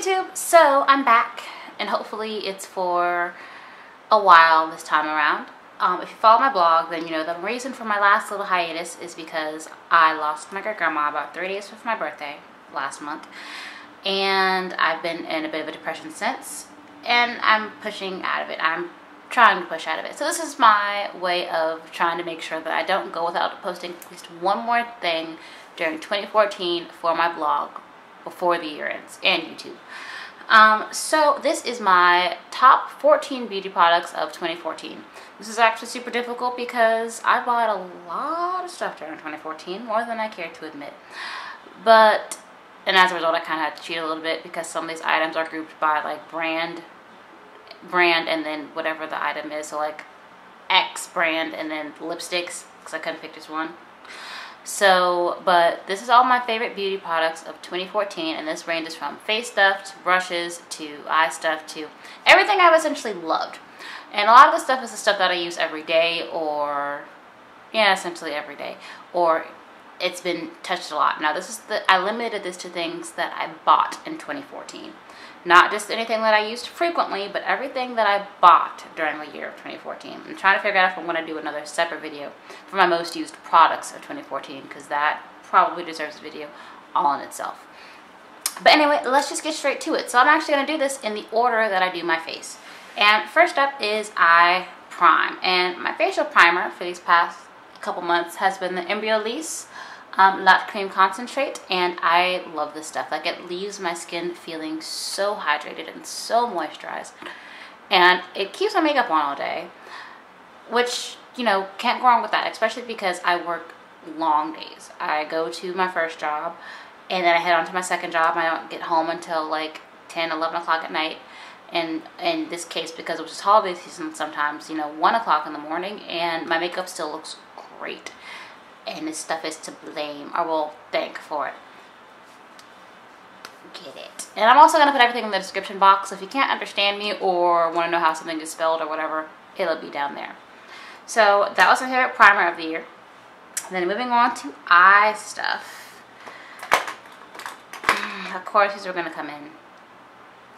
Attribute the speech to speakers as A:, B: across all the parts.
A: YouTube? So I'm back, and hopefully it's for a while this time around. If you follow my blog, then you know the reason for my last little hiatus is because I lost my great-grandma about 3 days before my birthday last month, and I've been in a bit of a depression since, and I'm pushing out of it. I'm trying to push out of it. So this is my way of trying to make sure that I don't go without posting at least one more thing during 2014 for my blog before the year ends, and YouTube. So this is my top 14 beauty products of 2014. This is actually super difficult because I bought a lot of stuff during 2014, more than I care to admit. And as a result, I kind of had to cheat a little bit because some of these items are grouped by like brand, and then whatever the item is. So like X brand and then lipsticks, because I couldn't pick just one. So, but this is all my favorite beauty products of 2014, and this ranges from face stuff to brushes to eye stuff to everything I've essentially loved. And a lot of the stuff is the stuff that I use every day, or yeah, essentially every day, or it's been touched a lot. Now I limited this to things that I bought in 2014. Not just anything that I used frequently, but everything that I bought during the year of 2014. I'm trying to figure out if I'm going to do another separate video for my most used products of 2014, because that probably deserves a video all in itself. But anyway, let's just get straight to it. So I'm actually going to do this in the order that I do my face. And first up is eye prime. And my facial primer for these past couple months has been the Embryolisse Creme Concentrate, and I love this stuff. Like, it leaves my skin feeling so hydrated and so moisturized, and it keeps my makeup on all day, which, you know, can't go wrong with that, especially because I work long days. I go to my first job, and then I head on to my second job, and I don't get home until like 10, 11 o'clock at night. And in this case, because it was just holiday season, sometimes, you know, 1 o'clock in the morning, and my makeup still looks great. And this stuff is to blame, or well, thank for it. Get it. And I'm also going to put everything in the description box, so if you can't understand me or want to know how something is spelled or whatever, it'll be down there. So that was my favorite primer of the year. And then moving on to eye stuff. Of course, these are going to come in.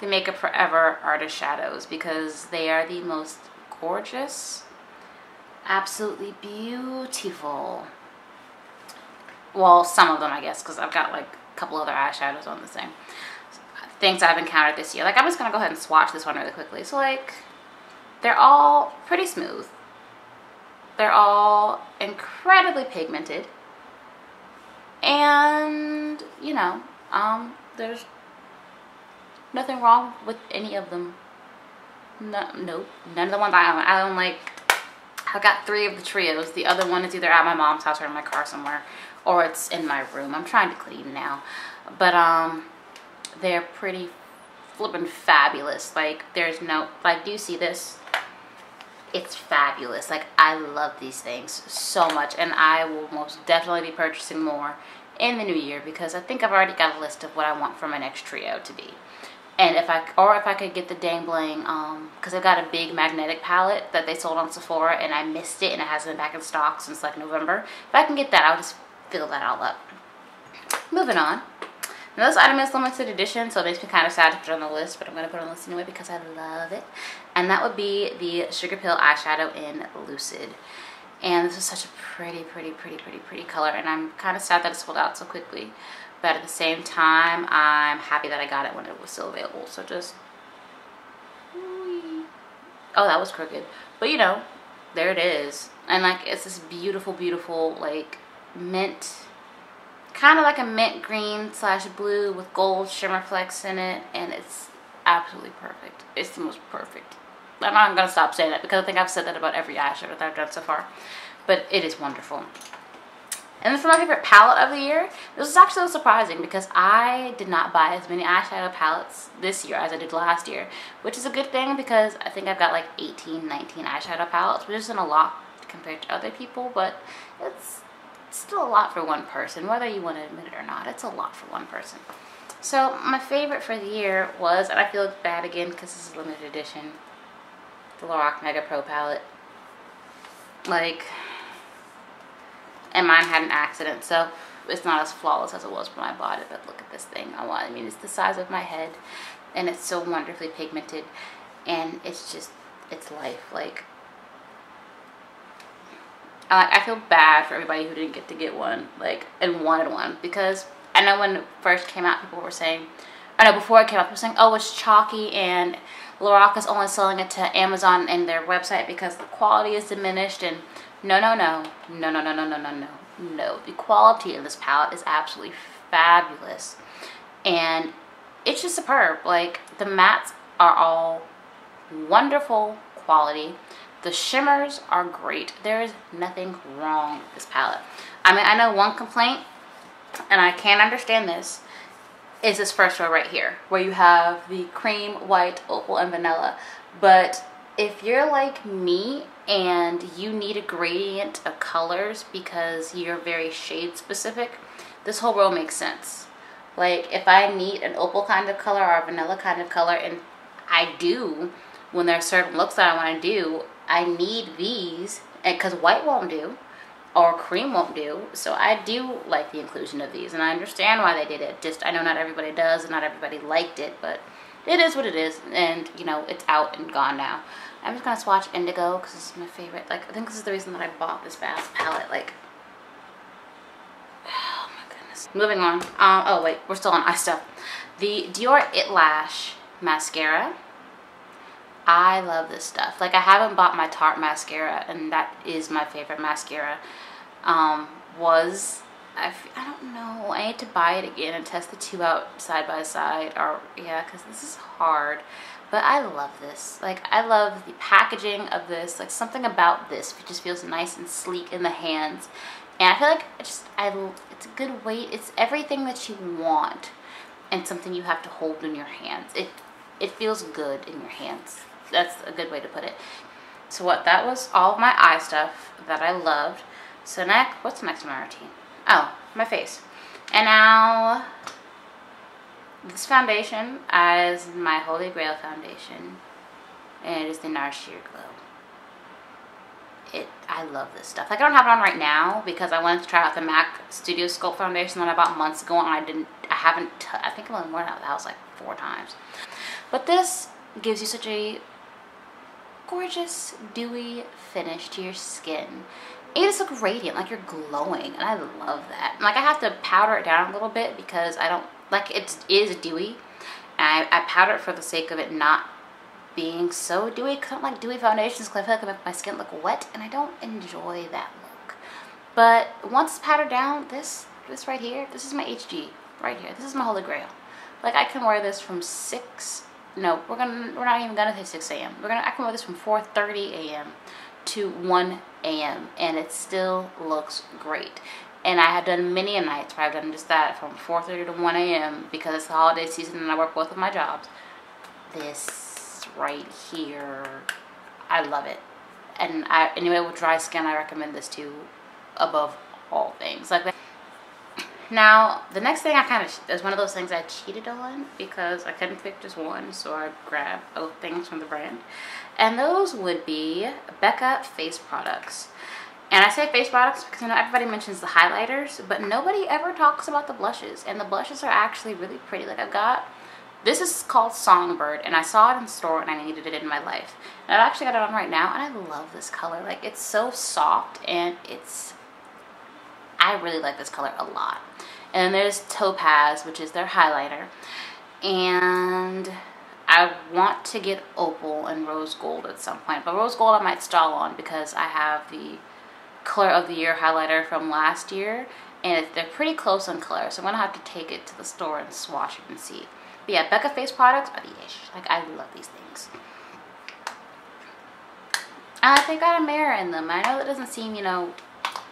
A: The Makeup Forever Artist Shadows, because they are the most gorgeous, absolutely beautiful. Well, some of them, I guess, because I've got like a couple other eyeshadows on the same things I've encountered this year. Like, I'm just going to go ahead and swatch this one really quickly. So, like, they're all pretty smooth. They're all incredibly pigmented. And, you know, there's nothing wrong with any of them. Nope. None of the ones I own. I own, like, I've got 3 of the trios. The other one is either at my mom's house or in my car somewhere, or it's in my room. I'm trying to clean now. But they're pretty flippin' fabulous. Like, there's no, like, do you see this? It's fabulous. Like, I love these things so much, and I will most definitely be purchasing more in the new year, because I think I've already got a list of what I want for my next trio to be. And if I could get the dang bling, because I've got a big magnetic palette that they sold on Sephora, and I missed it, and it hasn't been back in stock since like November. If I can get that, I'll just fill that all up. Moving on. Now, this item is limited edition, so it makes me kind of sad to put it on the list, but I'm going to put it on the list anyway because I love it. And that would be the Sugarpill eyeshadow in Lucid. And this is such a pretty color, and I'm kind of sad that it sold out so quickly. But at the same time, I'm happy that I got it when it was still available. So just, oh, that was crooked. But you know, there it is. And like, it's this beautiful, like mint, kind of like a mint green / blue with gold shimmer flecks in it. And it's absolutely perfect. It's the most perfect. I'm not going to stop saying that because I think I've said that about every eyeshadow that I've done so far. But it is wonderful. And then for my favorite palette of the year, this is actually surprising because I did not buy as many eyeshadow palettes this year as I did last year, which is a good thing because I think I've got like 18, 19 eyeshadow palettes, which isn't a lot compared to other people, but it's still a lot for one person, whether you want to admit it or not. It's a lot for one person. So my favorite for the year was, and I feel bad again because this is limited edition, the Lorac Mega Pro palette. Like, and mine had an accident, so it's not as flawless as it was when I bought it, but look at this thing. I mean, it's the size of my head, and it's so wonderfully pigmented, and it's just, it's life. Like, I feel bad for everybody who didn't get to get one, like, and wanted one, because I know when it first came out, people were saying, I know before it came out, people were saying, oh, it's chalky, and Lorac is only selling it to Amazon and their website because the quality is diminished, and no. The quality in this palette is absolutely fabulous, and it's just superb. Like, the mattes are all wonderful quality. The shimmers are great. There is nothing wrong with this palette. I mean, I know one complaint, and I can't understand this, is this first row right here, where you have the cream, white, opal, and vanilla. But if you're like me and you need a gradient of colors because you're very shade specific, this whole row makes sense. Like, if I need an opal kind of color or a vanilla kind of color, and I do, when there's certain looks that I want to do, I need these, and because white won't do, or cream won't do, so I do like the inclusion of these, and I understand why they did it. Just, I know not everybody does, and not everybody liked it, but it is what it is, and, you know, it's out and gone now. I'm just gonna swatch Indigo, because this is my favorite. Like, I think this is the reason that I bought this vast palette. Like, oh my goodness. Moving on. Oh wait, we're still on eye stuff. The Dior It Lash Mascara. I love this stuff. Like, I haven't bought my Tarte mascara, and that is my favorite mascara. I don't know. I need to buy it again and test the two out side by side, or yeah, because this is hard. But I love this. Like, I love the packaging of this. Like, something about this just feels nice and sleek in the hands, and I feel like it's a good weight. It's everything that you want, and something you have to hold in your hands. It feels good in your hands. That's a good way to put it. So that was all of my eye stuff that I loved. So next, what's next in my routine? Oh, my face. And now, this foundation is my Holy Grail foundation, and it is the NARS Sheer Glow. I love this stuff. Like, I don't have it on right now because I wanted to try out the MAC Studio Sculpt foundation that I bought months ago, and I think I've only worn it out of the house like 4 times. But this gives you such a gorgeous, dewy finish to your skin. And you just look radiant, like you're glowing, and I love that. Like, I have to powder it down a little bit because I don't, like, it is dewy, and I powder it for the sake of it not being so dewy, because I don't like dewy foundations because I feel like I make my skin look wet, and I don't enjoy that look. But once it's powdered down, this right here, this is my HG right here. This is my Holy Grail. Like, I can wear this from 6, no, we're not even gonna say 6 a.m. I can wear this from 4:30 a.m. to 1 a.m. and it still looks great. And I have done many a nights where I've done just that from 4:30 to 1 a.m. because it's the holiday season and I work both of my jobs. This right here, I love it. And anyway, with dry skin, I recommend this too, above all things. Like that. Now, the next thing is one of those things I cheated on because I couldn't pick just one, so I grabbed both things from the brand. And those would be BECCA face products. And I say face products because I know everybody mentions the highlighters, but nobody ever talks about the blushes. And the blushes are actually really pretty. Like, this is called Songbird, and I saw it in the store and I needed it in my life. And I've actually got it on right now, and I love this color. Like, it's so soft, and I really like this color a lot. And there's Topaz, which is their highlighter. And I want to get Opal and Rose Gold at some point. But Rose Gold I might stall on because I have the Color of the Year highlighter from last year. And they're pretty close on color. So I'm going to have to take it to the store and swatch it and see. But yeah, BECCA face products are the ish. Like, I love these things. They got a mirror in them. I know that doesn't seem, you know,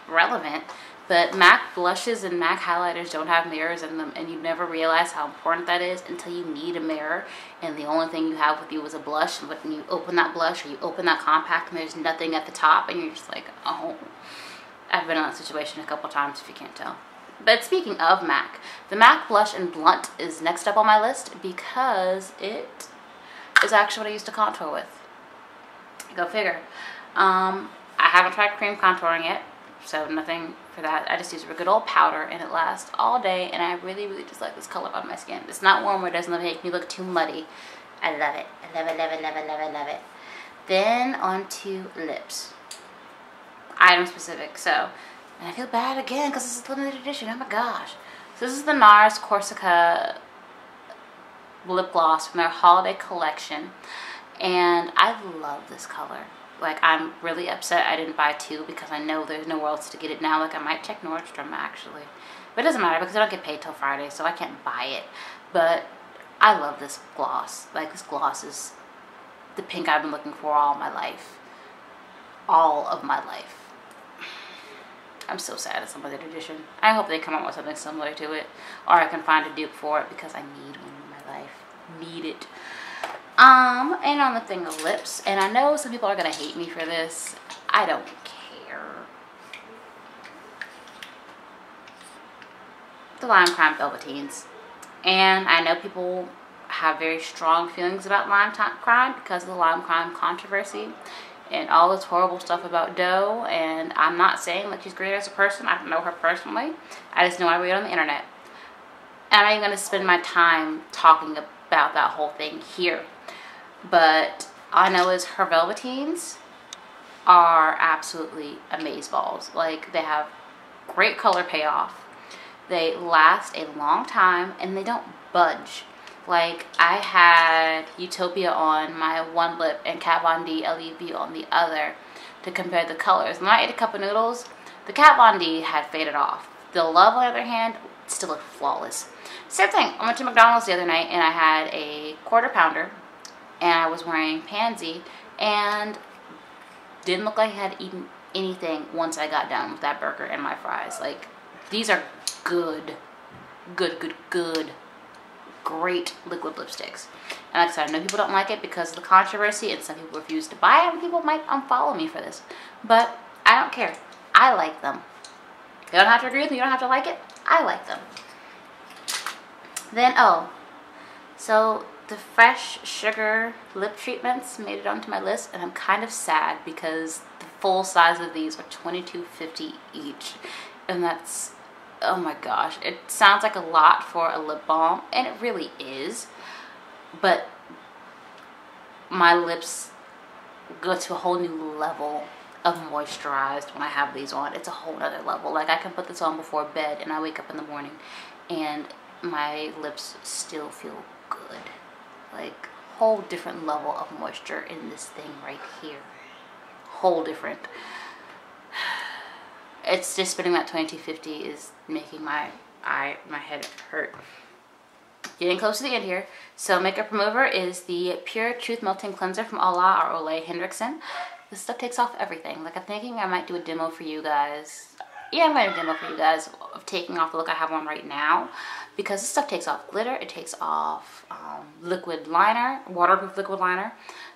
A: relevant. But MAC blushes and MAC highlighters don't have mirrors in them, and you never realize how important that is until you need a mirror, and the only thing you have with you is a blush. But when you open that blush or you open that compact and there's nothing at the top, and you're just like, oh. I've been in that situation a couple times if you can't tell. But speaking of MAC, the MAC Blush and Blunt is next up on my list because it is actually what I used to contour with. Go figure. I haven't tried cream contouring yet. so nothing for that. I just use a good old powder and it lasts all day, and I really, really just like this color on my skin. It's not warm, or it doesn't make me look too muddy. I love it. I love it, love it, love it, love it, love it. Then on to lips. Item specific. So, and I feel bad again because this is limited edition. Oh my gosh. So this is the NARS Corsica lip gloss from their holiday collection, and I love this color. Like, I'm really upset I didn't buy two because I know there's nowhere else to get it now. Like, I might check Nordstrom actually, but it doesn't matter because I don't get paid till Friday, so I can't buy it. But I love this gloss. Like, this gloss is the pink I've been looking for all my life. All of my life. I'm so sad it's limited edition. I hope they come up with something similar to it, or I can find a dupe for it because I need one in my life. Need it. And on the thing of lips, and I know some people are gonna hate me for this. I don't care. The Lime Crime Velveteens. And I know people have very strong feelings about Lime Crime because of the Lime Crime controversy and all this horrible stuff about Doe. And I'm not saying that she's great as a person. I don't know her personally. I just know I read on the internet. And I'm not even going to spend my time talking about that whole thing here. But all I know is her Velveteens are absolutely amazeballs. Like, they have great color payoff. They last a long time and they don't budge. Like, I had Utopia on my one lip and Kat Von D LEV on the other to compare the colors. When I ate a cup of noodles, the Kat Von D had faded off. The Love, on the other hand, still looked flawless. Same thing. I went to McDonald's the other night and I had a quarter pounder and I was wearing Pansy and didn't look like I had eaten anything once I got done with that burger and my fries. Like, these are good. Great liquid lipsticks. And like I said, I know people don't like it because of the controversy and some people refuse to buy it and people might unfollow me for this. But I don't care. I like them. You don't have to agree with me. You don't have to like it. I like them. Then, oh, so the Fresh Sugar lip treatments made it onto my list, and I'm kind of sad because the full size of these are $22.50 each. And that's, oh my gosh, it sounds like a lot for a lip balm, and it really is, but my lips go to a whole new level of moisturized when I have these on. It's a whole other level. Like, I can put this on before bed and I wake up in the morning and my lips still feel good. Like, whole different level of moisture in this thing right here. Whole different. It's just spending that $22.50 is making my head hurt. Getting close to the end here. So Makeup Remover is the Pure Truth Melting Cleanser from Ola or Ole Henriksen. This stuff takes off everything. Like, I'm thinking I might do a demo for you guys. Yeah, I'm going to do a demo for you guys of taking off the look I have on right now. Because this stuff takes off glitter. It takes off liquid liner, waterproof liquid liner,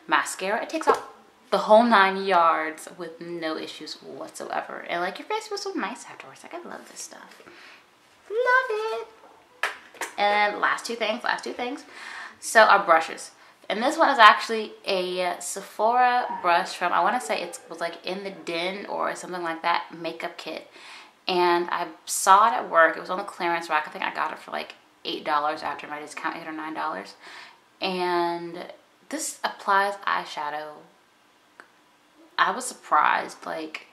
A: mascara. It takes off the whole 9 yards with no issues whatsoever. And like, your face feels so nice afterwards. Like, I love this stuff. Love it. And last two things. So our brushes. And this one is actually a Sephora brush from, I want to say it was like In the Den or something like that, makeup kit. And I saw it at work. It was on the clearance rack. I think I got it for like $8 after my discount, $8 or $9. And this applies eyeshadow. I was surprised, like,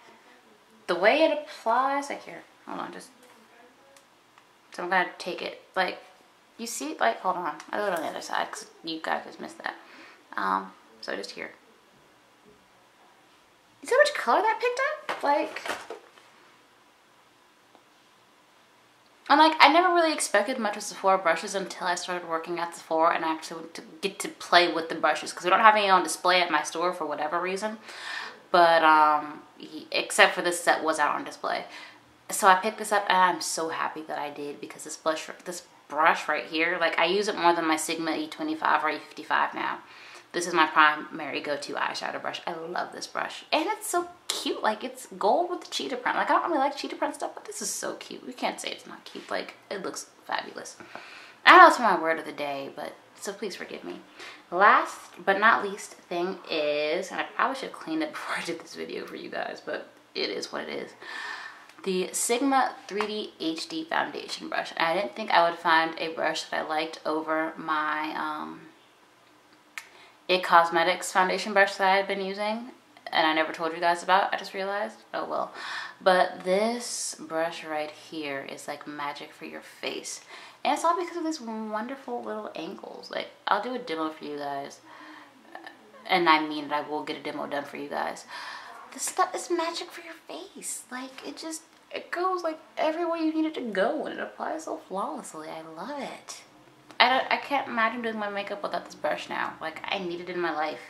A: the way it applies. Like, here, hold on, just, so I'm gonna take it, like, you see, like, hold on, I do it on the other side because you guys just missed that. So just here. You see how much color that picked up? Like, and like, I never really expected much of Sephora brushes until I started working at Sephora and I actually went to get to play with the brushes because we don't have any on display at my store for whatever reason. But except for this set was out on display. So I picked this up and I'm so happy that I did because this brush right here, like, I use it more than my Sigma E25 or E55 now. This is my primary go-to eyeshadow brush. I love this brush. And it's so cute. Like, it's gold with the cheetah print. Like, I don't really like cheetah print stuff, but this is so cute. We can't say it's not cute. Like, it looks fabulous. I know it's my word of the day, but so please forgive me. Last but not least thing is, and I probably should have cleaned it before I did this video for you guys, but it is what it is.
B: the Sigma 3D HD foundation brush. And I didn't think I would find a brush that I liked over my It Cosmetics foundation brush that I had been using, and I never told you guys about. I just realized. Oh well. But this brush right here is like magic for your face. And it's all because of these wonderful little angles. Like, I'll do a demo for you guys. And I mean it, I will get a demo done for you guys. This stuff is magic for your face. Like, it goes like everywhere you need it to go, and it applies so flawlessly. I love it. I can't imagine doing my makeup without this brush now. Like, I need it in my life.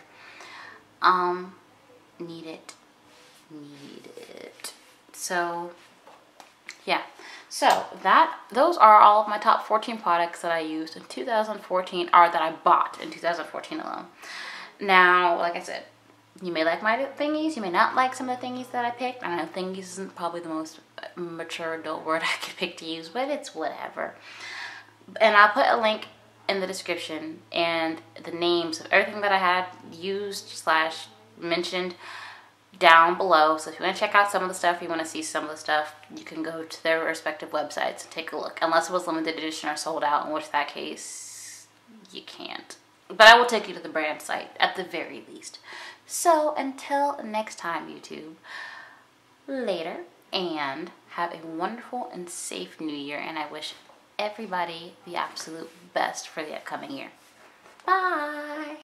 B: Need it. So, yeah. So, those are all of my top 14 products that I used in 2014, or that I bought in 2014 alone. Now, like I said, you may like my thingies, you may not like some of the thingies that I picked. I know thingies isn't probably the most mature adult word I could pick to use, but it's whatever. And I'll put a link in the description and the names of everything that I had used / mentioned down below. So if you want to check out some of the stuff, you want to see some of the stuff, you can go to their respective websites and take a look. Unless it was limited edition or sold out, in which that case, you can't. But I will take you to the brand site at the very least. So until next time, YouTube, later, and have a wonderful and safe new year. And I wish everybody the absolute best for the upcoming year. Bye.